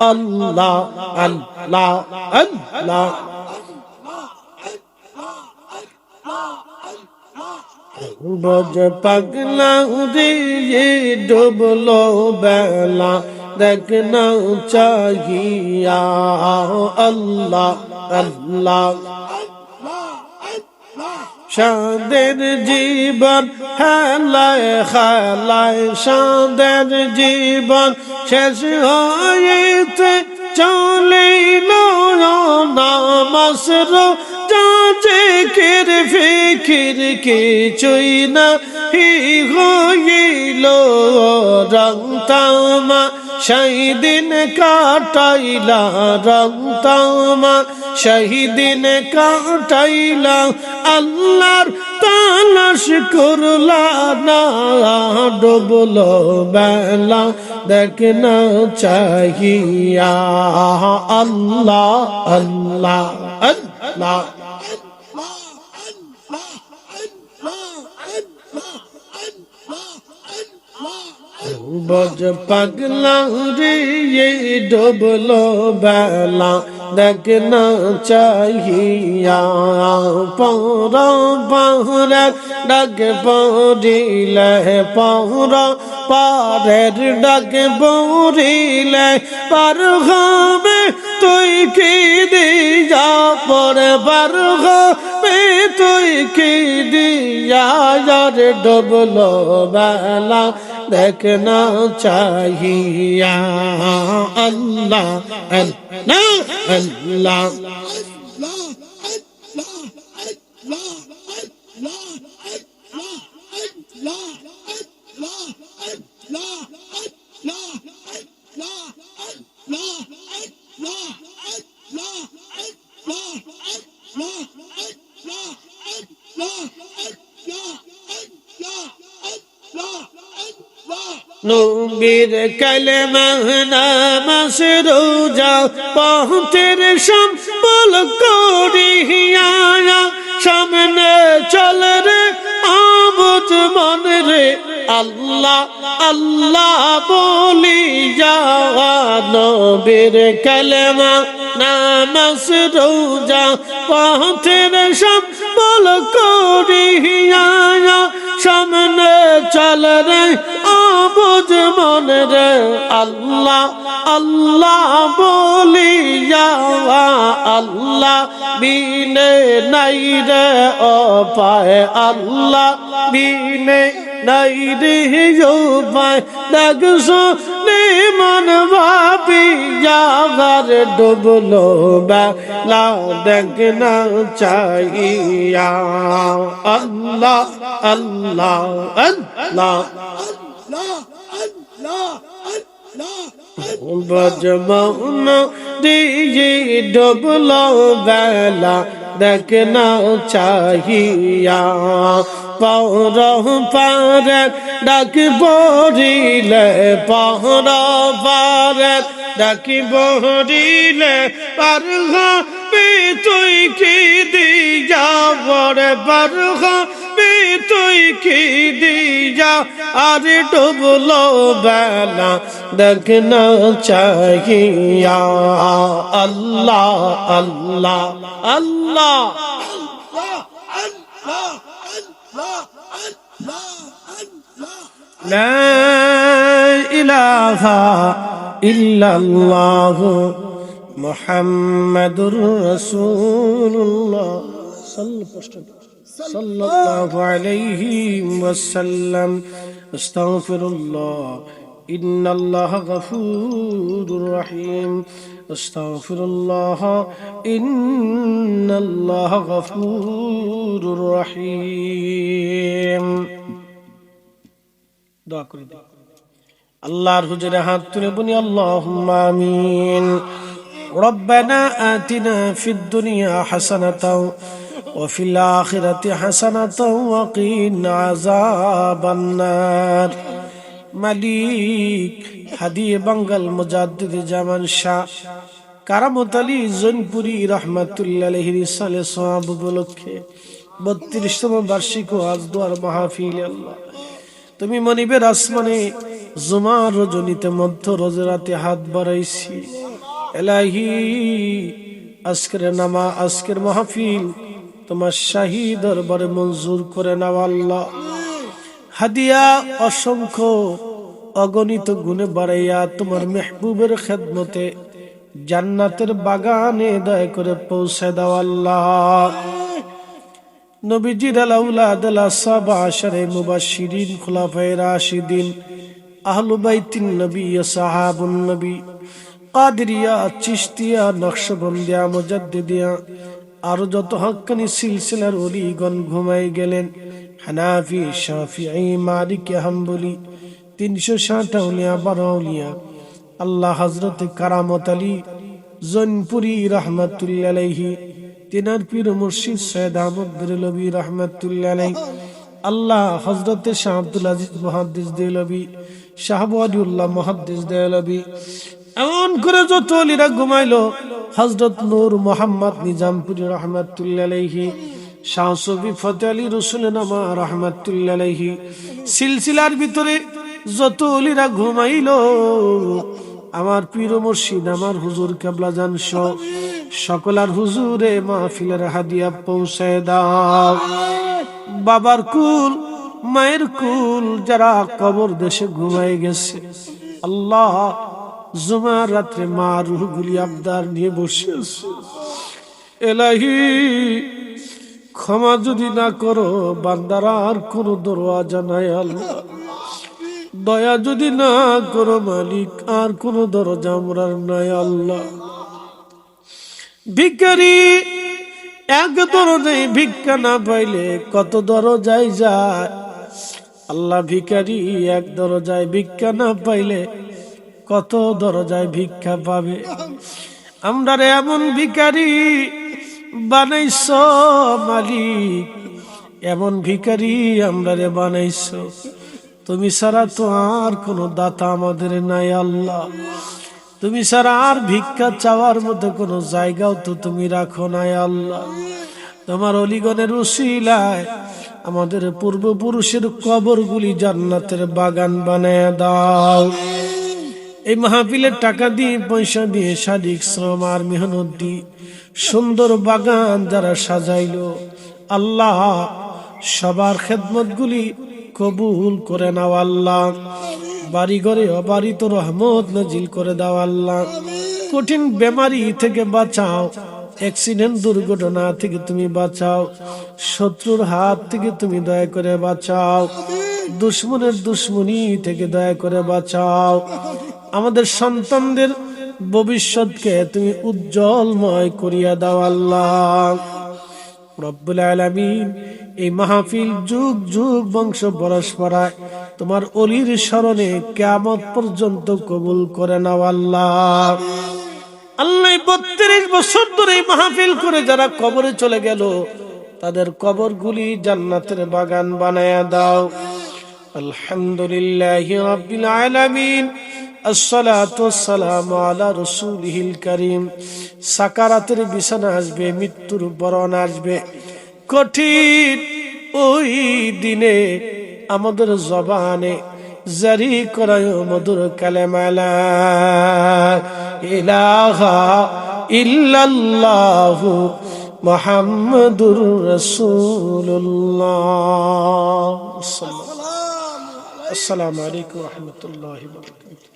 আল্লাহ আল্লাহ আল্লাহ বজ পাগলা রে ডুবলো বেলা দেখনা চাহিয়া আল্লাহ আল্লাহ সাদের জীবন হেলায় খেলায় সাদের জীবন শেষ হইতে চলিল নামাজর জিকির ফিকির কিছুই না হইল রং তামা সেই দিন কাটাইলা রং তামা সেই দিন কাটাইলা আল্লাহর তালাশ করলা না ডুবলো বেলা দেখনা চাহিয়া আল্লাহ আল্লাহ আল্লাহ বজ পাগলা রে ডুবলো বেলা দেখনা চাহিয়া পর পাহরে ডাক পড়িলে পর পারের ডাক পড়িলে পার হবে তুই কি দিয়া পরে পার হবে তুই কি দিয়া ডুবলো বেলা দেখনা চাহিয়া আল্লাহ আল্লাহ আল্লাহ নবীর কালেমা নামাজ রোজা পথের সম্বল করিয়া সামনে চল রে আবুদ মন রে আল্লাহ আল্লাহ বলিয়া নবীর কালেমা নামাজ রোজা পথের সম্বল করিয়া সামনে চল রে আবুদ মন রে আল্লাহ আল্লাহ বলিয়া আল্লাহ বিনে নাই রে উপায় আল্লাহ বিনে নাই রে উপায় দেখছো মন ভাবিয়া ডুবলো বেলা দেখনা চাহিয়া আল্লাহ আল্লাহ আল্লাহ বজমন দিয়ে ডুবলো বেলা দেখনা চাহিয়া পর পারে ডাক পড়িলে পর পারে ডাক পড়িলে পার হবে তুই কি দিয়া পরে পার হবে তুই কি দিয়া আর ডুবলো বেলা দেখনা চাহিয়া আল্লাহ আল্লাহ আল্লাহ লা ইলাহা ইল্লাল্লাহু মুহাম্মাদুর রাসূলুল্লাহ সাল্লাল্লাহু আলাইহি ওয়াসাল্লাম আস্তাগফিরুল্লাহ ইন্নাল্লাহা গফুরুর রহিম আস্তাগফিরুল্লাহ ইন্নাল্লাহা গফুরুর রহিম দোয়া করে দিই আল্লাহর হুজুরে হাত তুলে বলি আল্লাহুম্মা আমিন রব্বানা আতিনা ফিদ দুনিয়া হাসানাতাও ওয়া ফিল আখিরাতি হাসানাতাও ওয়া কিনা আযাবান নার মালিক হাদিয়ে বাঙ্গাল মুজাদ্দিদ জামান শাহ কারামত আলী জৈনপুরী রহমাতুল্লাহ আলাইহির সালে সওয়াব উপলক্ষে 32তম বার্ষিক ওয়াজ দোয়ার মাহফিল আল্লাহ তুমি মনিবের আসমানে জুমার রজনীতে মধ্য রজরাতে হাত বাড়াইছি। এলাহি আজকের মাহফিল তোমার শাহী দরবারে মঞ্জুর করে নাও আল্লাহ। হাদিয়া অসংখ্য অগণিত গুণে বাড়াইয়া তোমার মেহবুবের খেদমতে জান্নাতের বাগানে দয়া করে পৌঁছে দাও আল্লাহ। নবীজির আউলাদ সাহাবা আশারে মুবাশশিরিন খুলাফায়ে রাশিদিন আহলু বাইতিন নবী সাহাবুন নবী কাদেরিয়া চিশতিয়া নকশবন্দিয়া মুজাদ্দিদিয়া আর যত হক্কানি সিলসিলার ওলিগণ ঘুমাই গেলেন। হানাফি শাফিঈ মালিকি হাম্বলি 360 আউলিয়া 12 আউলিয়া আল্লাহ হযরত কারামত আলী জৈনপুরী রাহমাতুল্লাহ আলাইহি, তিনার পীর মুর্শিদ সৈয়দ আহমদ বেরেলভী রাহমাতুল্লাহ আলাইহি, আল্লাহ হযরত শাহ আব্দুল আজিজ মুহাদ্দিস দেহলভী, শাহ ওয়ালিউল্লাহ মুহাদ্দিস দেহলভী, এমন করে যত ওলিরা ঘুমাইলো, হযরত নূর মোহাম্মদ নিজামপুরী রাহমাতুল্লাহ আলাইহি, শাহ সুফি ফতেহ আলী রসুলনামা রাহমাতুল্লাহ আলাইহি, সিলসিলার ভিতরে যত ওলিরা ঘুমাইলো, আমার পীর মুর্শিদ আমার হুজুর কেবলা জান সকলার হুজুরে মাহফিলের হাদিয়া পৌঁছে দাও। বাবার কুল মায়ের কুল যারা কবর দেশে ঘুমাই গেছে, আল্লাহ জুমার রাত্রে মা রুহগুলি আবদার নিয়ে বসে আছে। এলাহি ক্ষমা যদি না করো, বান্দারা আর কোন দরওয়াজা নাই আল্লাহ। দয়া যদি না করো মালিক, আর কোন দরজা আমরার নাই আল্লাহ। ভিখারি এক দরজায় ভিক্ষা না পাইলে কত দরজায় যায় আল্লাহ। ভিখারি এক দরজায় ভিক্ষা না পাইলে কত দরজায় ভিক্ষা পাবে। আমরা এমন ভিখারি বানাইছ মালিক, এমন ভিখারি আমরা বানাইছ, তুমি ছাড়া তো আর কোন দাতা আমাদের নাই আল্লাহ। তুমি ছাড়া আর ভিক্ষা চাওয়ার মতো কোন জায়গাও তো তুমি রাখো নাই আল্লাহ। তোমার অলিগণের উসিলায় আমাদের পূর্বপুরুষের কবরগুলি জান্নাতের বাগান বানায় দাও। এই মাহফিলের টাকা দিয়ে পয়সা দিয়ে শারীরিক শ্রম আর মেহনত দিয়ে সুন্দর বাগান যারা সাজাইলো, আল্লাহ সবার খেদমত গুলি কবুল করে নাও আল্লাহ। বাড়ি ঘরে অবারিত রহমত নাজিল করে দাও আল্লাহ। কঠিন বেমারি থেকে বাঁচাও, অ্যাক্সিডেন্ট দুর্ঘটনা থেকে তুমি বাঁচাও, শত্রুর হাত থেকে তুমি দয়া করে বাঁচাও, দুশ্মনের দুশ্মনী থেকে দয়া করে বাঁচাও। আমাদের সন্তানদের ভবিষ্যৎকে তুমি উজ্জ্বলময় করিয়া দাও আল্লাহ রব্বুল আলামিন। এই মাহফিল যুগ যুগ বংশ পরস্পরায় তোমার অলির স্মরণে কিয়ামত পর্যন্ত কবুল করে নাও আল্লাহ। আল্লাহ 32 বছর ধরে মাহফিল করে যারা কবরে চলে গেল, তাদের কবরগুলি জান্নাতের বাগান বানায়া দাও। আলহামদুলিল্লাহি রাব্বিল আলামিন, আসসালাতু ওয়াসসালামু আলা রাসূলিহিল কারীম। সাকারাতের বিছানা আসবে, মৃত্যুর বরণ আসবে, কঠিন ওই দিনে আমাদের জবানে জারি করায় মধুর কালেমা লা ইলাহা ইল্লাল্লাহু মুহাম্মাদুর রাসূলুল্লাহ। আসসালামু আলাইকুম ওয়া রাহমাতুল্লাহি ওয়া বারাকাতুহু।